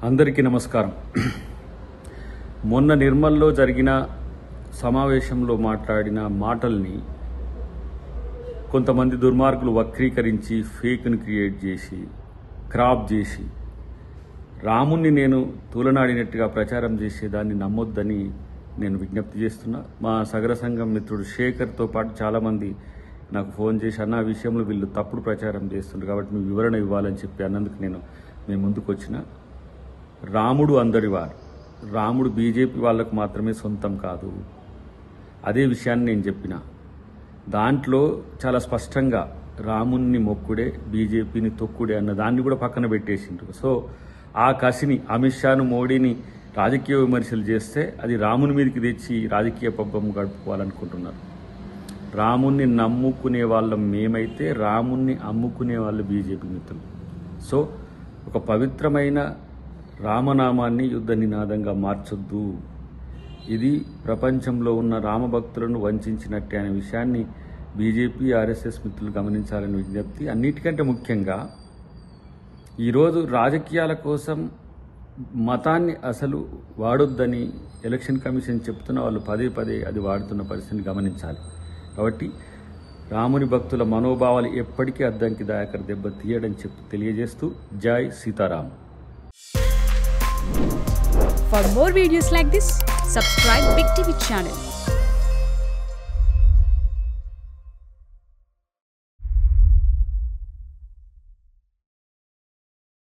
అందరికీ నమస్కారం. మొన్న నిర్మల్లో జరిగిన సమావేశంలో మాట్లాడిన మాటల్ని కొంతమంది దుర్మార్గులు వక్రీకరించి ఫేక్ను క్రియేట్ చేసి క్రాప్ చేసి రాముణ్ణి నేను తూలనాడినట్టుగా ప్రచారం చేసేదాన్ని నమ్మొద్దని నేను విజ్ఞప్తి చేస్తున్నా. మా సగర సంఘం మిత్రుడు శేఖర్తో పాటు చాలామంది నాకు ఫోన్ చేసి అన్న విషయంలో వీళ్ళు తప్పుడు ప్రచారం చేస్తుండ్రు కాబట్టి మీ వివరణ ఇవ్వాలని చెప్పి అన్నందుకు మేము ముందుకు వచ్చిన. రాముడు అందరివారు. రాముడు బీజేపీ వాళ్ళకు మాత్రమే సొంతం కాదు. అదే విషయాన్ని నేను చెప్పిన. దాంట్లో చాలా స్పష్టంగా రాముణ్ణి మొక్కుడే బీజేపీని తొక్కుడే అన్న దాన్ని కూడా పక్కన పెట్టేసిండ్రు. సో ఆ కసిని అమిత్ షాను మోడీని రాజకీయ విమర్శలు చేస్తే అది రాముని మీదకి తెచ్చి రాజకీయ పబ్బం గడుపుకోవాలనుకుంటున్నారు. రాముణ్ణి నమ్ముకునే వాళ్ళం మేమైతే రాముణ్ణి అమ్ముకునే వాళ్ళు బీజేపీ మిత్రులు. సో ఒక పవిత్రమైన రామనామాన్ని యుద్ధ నినాదంగా మార్చొద్దు. ఇది ప్రపంచంలో ఉన్న రామభక్తులను వంచినట్టే అనే విషయాన్ని బీజేపీ ఆర్ఎస్ఎస్ మిత్రులు గమనించాలని విజ్ఞప్తి. అన్నిటికంటే ముఖ్యంగా ఈరోజు రాజకీయాల కోసం మతాన్ని అసలు వాడొద్దని ఎలక్షన్ కమిషన్ చెప్తున్న వాళ్ళు పదే పదే అది వాడుతున్న పరిస్థితిని గమనించాలి. కాబట్టి రాముని భక్తుల మనోభావాలు ఎప్పటికీ అద్దంకి దాయకర్ దెబ్బ తీయడం తెలియజేస్తూ జై Sitaram. For more videos like this, subscribe Big TV channel.